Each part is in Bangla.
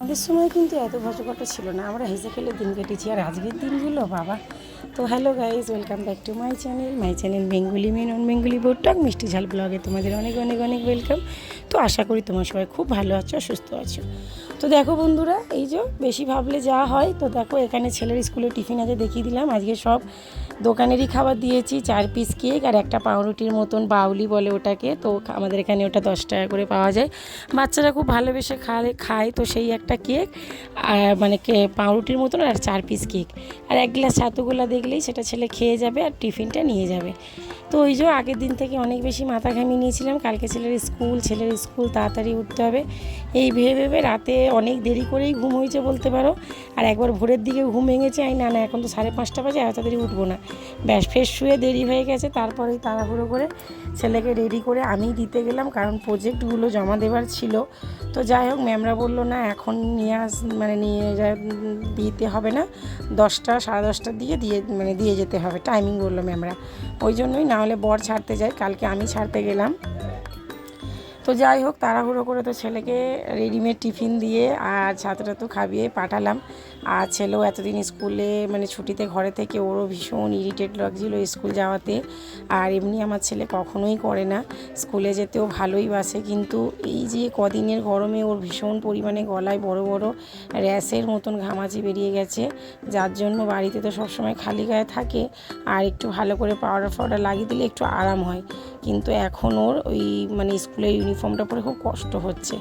আমাদের সময় কিন্তু এত ভজঘট ছিল না, আমরা হেসে খেলে দিন কেটেছি। আর আজকের দিনগুলো বাবা। তো hello guys, welcome back to my channel Bengali men on Bengali বোটক মিষ্টি ঝাল ব্লগে তোমাদের অনেক অনেক অনেক ওয়েলকাম। তো আশা করি তোমার সবাই খুব ভালো আছো, সুস্থ আছো। তো দেখো বন্ধুরা, এই যে বেশি ভাবলে যা হয়। তো দেখো এখানে ছেলের স্কুলে টিফিন আছে, দেখিয়ে দিলাম। আজকে সব দোকানেরই খাবার দিয়েছি, 4 পিস কেক আর একটা পাউরুটির মতন, বাউলি বলে ওটাকে। তো আমাদের এখানে ওটা 10 টাকা করে পাওয়া যায়, বাচ্চারা খুব ভালোবেসে খায়। তো সেই একটা কেক আর মানে পাউরুটির মতন আর 4 পিস কেক আর 1 গ্লাস ছাতুগুলা দেখলেই সেটা ছেলে খেয়ে যাবে আর টিফিনটা নিয়ে যাবে। তো ওই যে আগের দিন থেকে অনেক বেশি মাথা ঘামিয়ে নিয়েছিলাম, কালকে ছেলের স্কুল তাড়াতাড়ি উঠতে হবে এই ভেবে রাতে অনেক দেরি করেই ঘুম হয়েছে বলতে পারো। আর একবার ভোরের দিকে ঘুম ভেঙেছে, না এখন তো 5:30 বাজে, এত তাড়াতাড়ি উঠবো না। ব্যাস ফ্রেশ শুয়ে দেরি হয়ে গেছে, তারপরেই তাড়াহুড়ো করে ছেলেকে রেডি করে আমি দিতে গেলাম, কারণ প্রজেক্টগুলো জমা দেওয়ার ছিল। তো যাই হোক, ম্যামরা বললো না এখন নিয়ে দিতে হবে না, 10টা 10:30টার দিকে দিয়ে যেতে হবে, টাইমিং বললো ম্যামরা। ওই জন্যই, না হলে বর ছাড়তে যায়, কালকে আমি ছাড়তে গেলাম। তো যাই হোক, তাড়াহুড়ো করে তো ছেলেকে রেডিমেড টিফিন দিয়ে আর ছাত্রটা তো খাইয়ে পাঠালাম। আর ছেলেও এতদিন স্কুলে ছুটিতে ঘরে থেকে ওরও ভীষণ ইরিটেট লাগছিলো স্কুল যাওয়াতে। আর এমনি আমার ছেলে কখনোই করে না, স্কুলে যেতেও ভালোই বাসে, কিন্তু এই যে কদিনের গরমে ওর ভীষণ পরিমাণে গলায় বড় বড় র্যাশের মতন ঘামাচি বেরিয়ে গেছে, যার জন্য বাড়িতে তো সবসময় খালি গায়ে থাকে। আর একটু ভালো করে পাউডার লাগিয়ে দিলে একটু আরাম হয়, কিন্তু এখন ওর ওই স্কুলের ইউনিফর্মটা পরে খুব কষ্ট হচ্ছে।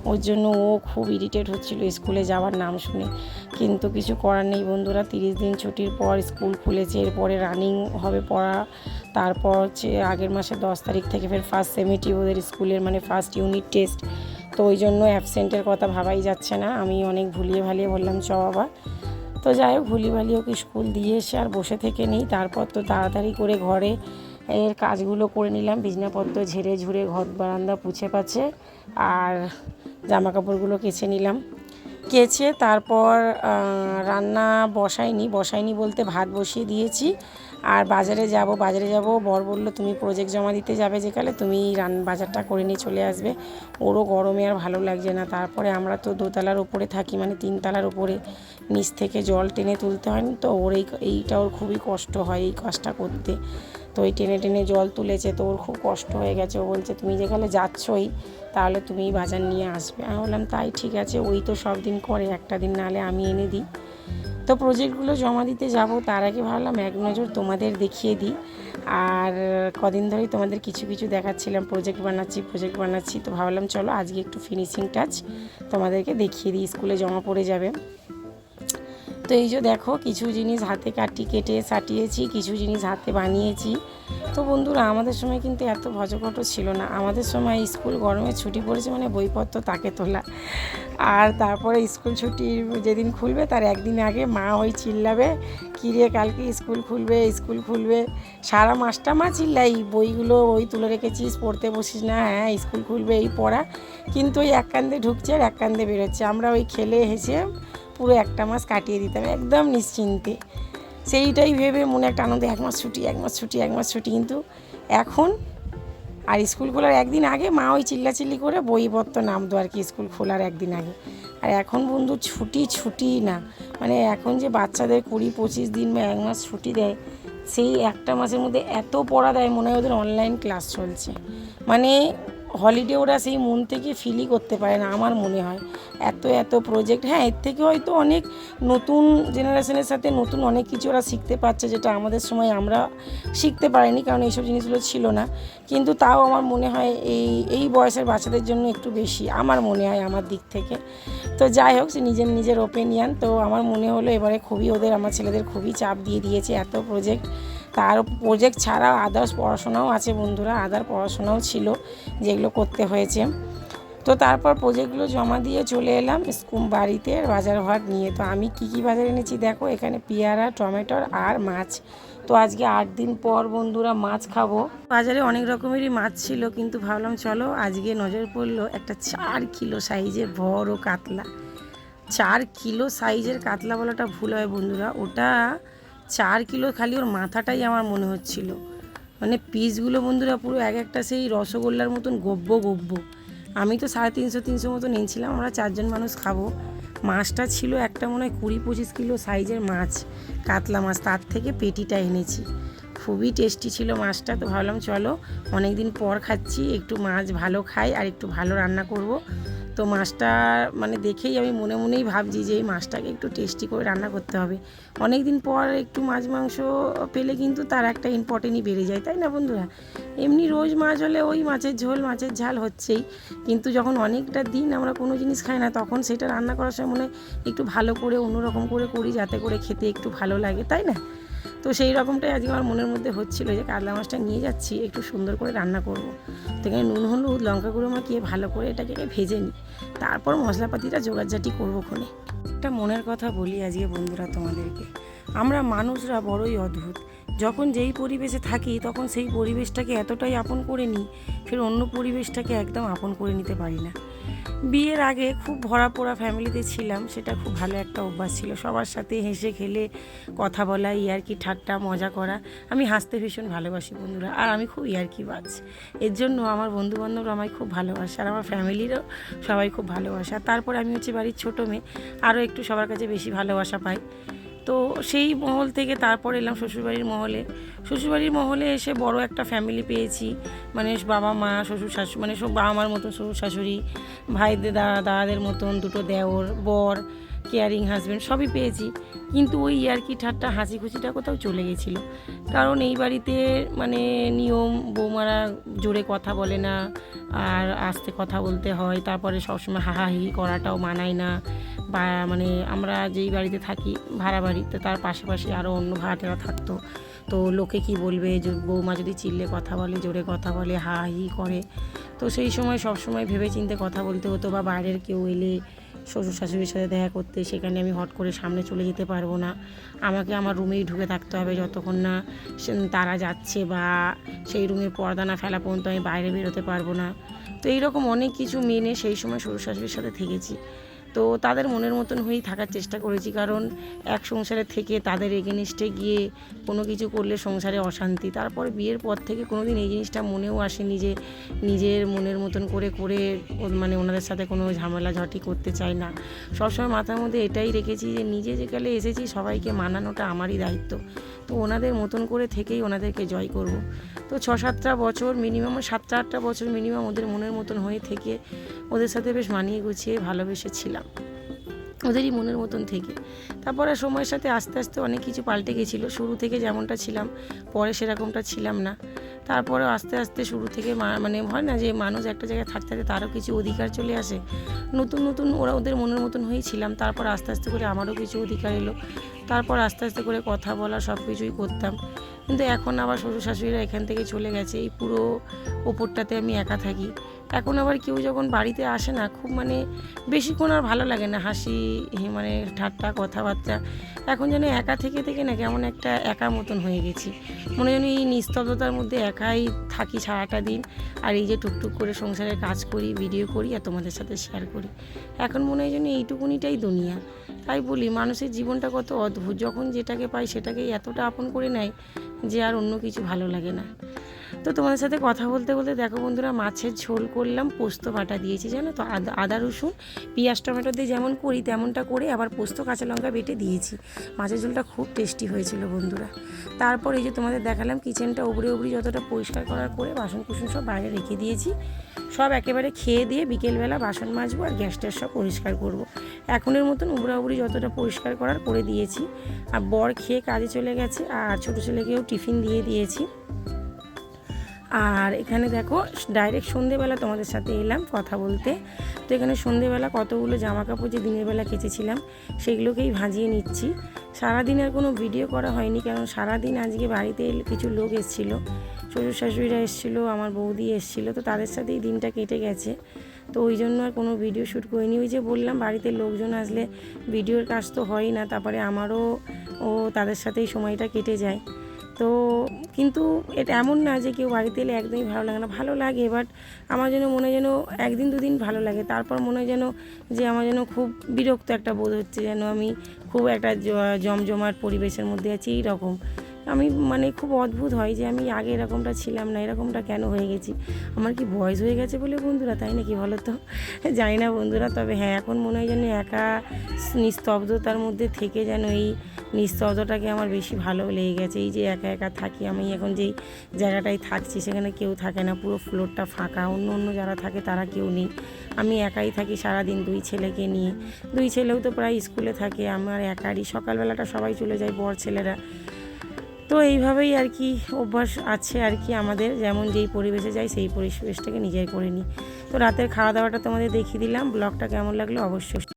ওর জন্য ও খুব ইরিটেট হচ্ছিল স্কুলে যাওয়ার নাম শুনে। কিন্তু কিছু করার নেই বন্ধুরা, 30 দিন ছুটির পর স্কুল খুলেছে, এরপরে রানিং হবে পড়া। তারপর হচ্ছে আগের মাসে 10 তারিখ থেকে ফের ফার্স্ট সেমিস্টার ওদের স্কুলের ফার্স্ট ইউনিট টেস্ট। তো ওই জন্য অ্যাবসেন্টের কথা ভাবাই যাচ্ছে না। আমি অনেক ভুলিয়ে ভালিয়ে বললাম চ বাবা। তো যাই হোক, ভুলি ভালিয়ে ওকে স্কুল দিয়ে এসে আর বসে থেকে নেই। তারপর তো তাড়াতাড়ি করে ঘরে এর কাজগুলো করে নিলাম, বিছনাপত্র ঝেড়ে ঝুড়ে ঘর বারান্দা পুছে পাছে আর জামা কাপড়গুলো কেচে নিলাম। কেচে তারপর রান্না বসাইনি বলতে ভাত বসিয়ে দিয়েছি। আর বাজারে যাব, বর বলল তুমি প্রজেক্ট জমা দিতে যাবে যেকালে, তুমি বাজারটা করে নিয়ে চলে আসবে। ওরও গরমে আর ভালো লাগছে না। তারপরে আমরা তো দোতলার ওপরে থাকি, 3 তলার ওপরে, নিচ থেকে জল টেনে তুলতে হয় না, তো ওর এইটা ওর খুবই কষ্ট হয় এই কাজটা করতে। তো ওই টেনে টেনে জল তুলেছে, তো ওর খুব কষ্ট হয়ে গেছে। ও বলছে তুমি যেখানে যাচ্ছই তাহলে তুমি বাজার নিয়ে আসবে। আমি বললাম তাই ঠিক আছে, ওই তো সব দিন করে, একটা দিন নাহলে আমি এনে দিই। তো প্রজেক্টগুলো জমা দিতে যাব, তার আগে ভাবলাম এক নজর তোমাদের দেখিয়ে দিই। আর কদিন ধরেই তোমাদের কিছু কিছু দেখাচ্ছিলাম, প্রজেক্ট বানাচ্ছি। তো ভাবলাম চলো আজকে একটু ফিনিশিং টাচ তোমাদেরকে দেখিয়ে দিই, স্কুলে জমা পড়ে যাবে। তো এই যে দেখো, কিছু জিনিস হাতে কেটে সাটিয়েছি, কিছু জিনিস হাতে বানিয়েছি। তো বন্ধুরা, আমাদের সময় কিন্তু এত ভজঘট ছিল না। আমাদের সময় স্কুল গরমে ছুটি পড়েছে বইপত্র তাকে তোলা। আর তারপরে স্কুল ছুটির যেদিন খুলবে তার একদিন আগে মা ওই চিল্লাবে, কিরে কালকে স্কুল খুলবে। সারা মাসটা মা চিল্লাই, বইগুলো তুলে রেখেছিস, পড়তে বসিস না, হ্যাঁ স্কুল খুলবে এই পড়া। কিন্তু ওই এক কান্দে ঢুকছে আর এক কান্দে বেরোচ্ছে। আমরা ওই খেলে হেসে পুরো একটা মাস কাটিয়ে দিতাম একদম নিশ্চিন্তে। সেইটাই ভেবে মনে একটা আনন্দ, এক মাস ছুটি। কিন্তু এখন আর স্কুল খোলার একদিন আগে মা ওই চিল্লাচিল্লি করে বইপত্র নামতো আর কি স্কুল খোলার একদিন আগে। আর এখন বন্ধু ছুটি না, এখন যে বাচ্চাদের 20-25 দিন বা 1 মাস ছুটি দেয়, সেই একটা মাসের মধ্যে এত পড়া দেয়, মনে হয় ওদের অনলাইন ক্লাস চলছে। হলিডে ওরা সেই মন থেকে ফিলই করতে পারে না আমার মনে হয়। এত প্রজেক্ট, হ্যাঁ এর থেকে হয়তো অনেক নতুন জেনারেশনের সাথে নতুন অনেক কিছু ওরা শিখতে পারছে, যেটা আমাদের সময় আমরা শিখতে পারিনি, কারণ এইসব জিনিসগুলো ছিল না। কিন্তু তাও আমার মনে হয় এই বয়সের বাচ্চাদের জন্য একটু বেশি, আমার মনে হয় আমার দিক থেকে। তো যাই হোক, সে নিজের ওপিনিয়ন। তো আমার মনে হলো এবারে আমার ছেলেদের খুবই চাপ দিয়ে দিয়েছে, এত প্রজেক্ট। তার প্রজেক্ট ছাড়াও আদার্স পড়াশোনাও আছে বন্ধুরা, পড়াশোনাও ছিল যেগুলো করতে হয়েছে। তো তারপর প্রজেক্টগুলো জমা দিয়ে চলে এলাম বাড়িতে বাজার ঘাট নিয়ে। তো আমি কি বাজার এনেছি দেখো, এখানে পেয়ারা, টমেটোর আর মাছ। তো আজকে 8 দিন পর বন্ধুরা মাছ খাবো। বাজারে অনেক রকমেরই মাছ ছিল, কিন্তু ভাবলাম চলো আজকে নজর পড়লো একটা 4 কিলো সাইজের বড় কাতলা। 4 কিলো সাইজের কাতলা বলাটা ভুল হয় বন্ধুরা, ওটা 4 কিলো, খালি ওর মাথাটাই আমার মনে হচ্ছিল। পিসগুলো বন্ধুরা পুরো এক একটা সেই রসগোল্লার মতন গব্য। আমি তো 350 মতো নিয়েছিলাম, আমরা 4 জন মানুষ খাবো। মাছটা ছিল একটা মনে হয় 20-25 কিলো সাইজের মাছ, কাতলা মাছ, তার থেকে পেটিটা এনেছি। খুবই টেস্টি ছিল মাছটা। তো ভাবলাম চলো অনেক দিন পর খাচ্ছি, একটু মাছ ভালো খাই আর একটু ভালো রান্না করব। তো মাছটা মানে দেখেই আমি মনে মনেই ভাবছি যে এই মাছটাকে একটু টেস্টি করে রান্না করতে হবে। অনেক দিন পর একটু মাছ মাংস পেলে কিন্তু তার একটা ইম্পর্টেন্টই বেড়ে যায়, তাই না বন্ধুরা? এমনি রোজ মাছ হলে ওই মাছের ঝোল মাছের ঝাল হচ্ছেই, কিন্তু যখন অনেকটা দিন আমরা কোনো জিনিস খাই না, তখন সেটা রান্না করার সময় মনে হয় একটু ভালো করে অন্যরকম করে করি, যাতে করে খেতে একটু ভালো লাগে, তাই না? তো সেই রকমটাই আজকে আমার মনের মধ্যে হচ্ছিলো যে কাতলা মাছটা নিয়ে যাচ্ছি, একটু সুন্দর করে রান্না করব। তো এখানে নুন হলুদ লঙ্কা গুঁড়ো মাখিয়ে ভালো করে এটাকে ভেজে নিই, তারপর মশলাপাতিটা জোগাড়জাটি করবো ক্ষণে। একটা মনের কথা বলি আজকে বন্ধুরা তোমাদেরকে, আমরা মানুষরা বড়ই অদ্ভুত। যখন যেই পরিবেশে থাকি তখন সেই পরিবেশটাকে এতটাই আপন করে নিই, ফের অন্য পরিবেশটাকে একদম আপন করে নিতে পারি না। বিয়ের আগে খুব ভরা পোড়া ফ্যামিলিতে ছিলাম, সেটা খুব ভালো একটা অভ্যাস ছিল, সবার সাথে হেসে খেলে কথা বলা, ইয়ার্কি ঠাট্টা মজা করা। আমি হাসতে ভীষণ ভালোবাসি বন্ধুরা, আর আমি খুব ইয়ার্কিবাজ। এর জন্য আমার বন্ধুবান্ধবরা আমায় খুব ভালোবাসে, আর আমার ফ্যামিলিরও সবাই খুব ভালোবাসে। আর তারপর আমি হচ্ছে বাড়ির ছোটো মেয়ে, আরও একটু সবার কাছে বেশি ভালোবাসা পাই। তো সেই মহল থেকে তারপর এলাম শ্বশুরবাড়ির মহলে। শ্বশুরবাড়ির মহলে এসে বড় একটা ফ্যামিলি পেয়েছি, মানে বাবা মা শ্বশুর শাশুড়ি, মানে সব বাবা মার মতন শ্বশুর শাশুড়ি, ভাইদের দাদাদের মতন দুটো দেওর, বর, কেয়ারিং হাজব্যান্ড সবই পেয়েছি। কিন্তু ওই ইয়ার্কি ঠাট্টা হাসি খুশিটা কোথাও চলে গেছিলো। কারণ এই বাড়িতে মানে নিয়ম, বৌমারা জোরে কথা বলে না, আর আস্তে কথা বলতে হয়। তারপরে সবসময় হাহাহি করাটাও মানায় না। বা মানে আমরা যেই বাড়িতে থাকি ভাড়া বাড়িতে, তার পাশাপাশি আরও অন্য ভাড়াটেরা থাকতো। তো লোকে কি বলবে, যে বৌমা যদি চিল্লে কথা বলে, জোরে কথা বলে, হাহাহি করে, তো সেই সময় সবসময় ভেবে চিন্তে কথা বলতে হতো। বা বাইরের কেউ এলে শ্বশুর শাশুড়ির সাথে দেখা করতে, সেখানে আমি হট করে সামনে চলে যেতে পারবো না, আমাকে আমার রুমেই ঢুকে থাকতে হবে যতক্ষণ না তারা যাচ্ছে, বা সেই রুমের পর্দা না ফেলা পর্যন্ত আমি বাইরে বেরোতে পারবো না। তো এইরকম অনেক কিছু মেনে সেই সময় শ্বশুর শাশুড়ির সাথে থেকেছি। তো তাদের মনের মতন হয়েই থাকার চেষ্টা করেছি, কারণ এক সংসারে থেকে তাদের এগেনিস্টে গিয়ে কোনো কিছু করলে সংসারে অশান্তি। তারপরে বিয়ের পর থেকে কোনো দিন এই জিনিসটা মনেও আসেনি যে নিজের মনের মতন করে মানে ওনাদের সাথে কোনো ঝামেলা ঝাঁটি করতে চাই না। সবসময় মাথার মধ্যে এটাই রেখেছি যে নিজে যেকালে এসেছি সবাইকে মানানোটা আমারই দায়িত্ব। তো ওনাদের মতন করে থেকেই ওনাদেরকে জয় করব। তো 6-7টা বছর মিনিমাম, 7-8টা বছর মিনিমাম ওদের মনের মতন হয়ে থেকে ওদের সাথে বেশ মানিয়ে গুছিয়ে ভালোবেসেছিলাম, ওদেরই মনের মতন থেকে। তারপরে সময়ের সাথে আস্তে আস্তে অনেক কিছু পাল্টে গেছিলো। শুরু থেকে যেমনটা ছিলাম, পরে সেরকমটা ছিলাম না। তারপরে আস্তে আস্তে শুরু থেকে মানে হয় না যে মানুষ একটা জায়গায় থাকতে থাকতে তারও কিছু অধিকার চলে আসে। নতুন নতুন ওরা ওদের মনের মতন হয়েছিলাম, তারপর আস্তে আস্তে করে আমারও কিছু অধিকার এলো। তারপর আস্তে আস্তে করে কথা বলা সব কিছুই করতাম। কিন্তু এখন আবার শ্বশুর শাশুড়িরা এখান থেকে চলে গেছে, এই পুরো ওপরটাতে আমি একা থাকি। এখন আবার কেউ যখন বাড়িতে আসে না, খুব মানে বেশিক্ষণ আর ভালো লাগে না হাসি মানে ঠাট্টা কথাবার্তা। এখন যেন একা থেকে থেকে না কেমন একটা একা মতন হয়ে গেছি, মনে যেন এই নিস্তব্ধতার মধ্যে একাই থাকি সারাটা দিন। আর এই যে টুকটুক করে সংসারের কাজ করি, ভিডিও করি আর তোমাদের সাথে শেয়ার করি, এখন মনে হয় যেন এইটুকুনিটাই দুনিয়া। তাই বলি মানুষের জীবনটা কত অদ্ভুত, যখন যেটাকে পাই সেটাকেই এতটা আপন করে নেয় যে আর অন্য কিছু ভালো লাগে না। তো তোমাদের সাথে কথা বলতে বলতে দেখো বন্ধুরা, মাছের ঝোল করলাম, পোস্ত বাটা দিয়েছি জানো তো, আদা রসুন পেঁয়াজ টমেটো দিয়ে যেমন করি তেমনটা করে আবার পোস্ত কাঁচা লঙ্কা বেটে দিয়েছি। মাছের ঝোলটা খুব টেস্টি হয়েছিল বন্ধুরা। তারপর এই যে তোমাদের দেখালাম কিচেনটা উবড়ে যতটা পরিষ্কার করার করে বাসন কুসন সব বাইরে রেখে দিয়েছি। সব একেবারে খেয়ে দিয়ে বিকেলবেলা বাসন মাজবো আর গ্যাসটা সব পরিষ্কার করব। এখনের মতন উবড়ি যতটা পরিষ্কার করার করে দিয়েছি। আর বর খেয়ে কাজে চলে গেছে, আর ছোটো ছেলেকেও টিফিন দিয়ে দিয়েছি। আর এখানে দেখো ডাইরেক্ট সন্ধেবেলা তোমাদের সাথে এলাম কথা বলতে। তো এখানে সন্ধেবেলা কতগুলো জামা কাপড় যে দিনের বেলা কেচেছিলাম সেগুলোকেই ভাজিয়ে নিচ্ছি। সারাদিন আর কোনো ভিডিও করা হয়নি, কারণ সারাদিন আজকে বাড়িতে কিছু লোক এসেছিলো, শ্বশুর শাশুড়িরা এসেছিলো, আমার বৌদি এসেছিলো, তো তাদের সাথেই দিনটা কেটে গেছে। তো ওই জন্য আর কোনো ভিডিও শ্যুট করিনি। ওই যে বললাম বাড়িতে লোকজন আসলে ভিডিওর কাজ তো হয়ই না, তারপরে আমারও তাদের সাথেই সময়টা কেটে যায়। তো কিন্তু এটা এমন না যে কেউ বাড়িতে এলে একদমই ভালো লাগে না, ভালো লাগে, বাট আমার যেন মনে যেন একদিন দুদিন ভালো লাগে, তারপর মনে হয় যেন যে আমার যেন খুব বিরক্ত একটা বোধ হচ্ছে, যেন আমি খুব একটা জমজমাট পরিবেশের মধ্যে আছি এইরকম। আমি মানে খুব অদ্ভুত হয় যে আমি আগে এরকমটা ছিলাম না, এরকমটা কেন হয়ে গেছি, আমার কি বয়স হয়ে গেছে বলে বন্ধুরা, তাই নাকি বলো তো, জানি না বন্ধুরা। তবে হ্যাঁ, এখন মনে হয় যেন একা নিস্তব্ধতার মধ্যে থেকে যেন এই নিস্তব্ধটাকে আমার বেশি ভালো লেগে গেছে। এই যে একা একা থাকি, আমি এখন যেই জায়গাটায় থাকছি সেখানে কেউ থাকে না, পুরো ফ্লোরটা ফাঁকা, অন্য অন্য যারা থাকে তারা কেউ নেই, আমি একাই থাকি সারাদিন 2 ছেলেকে নিয়ে। 2 ছেলেও তো প্রায় স্কুলে থাকে, আমার একারই, সকালবেলাটা সবাই চলে যায় বর ছেলেরা। তো এইভাবেই আর কি অভ্যাস আছে আর কি আমাদের, যেমন যেই পরিবেশে যাই সেই পরিবেশটাকে নিজেই করে নিই। তো রাতের খাওয়া দাওয়াটা তোমাদের দেখিয়ে দিলাম, ব্লগটা কেমন লাগলো অবশ্যই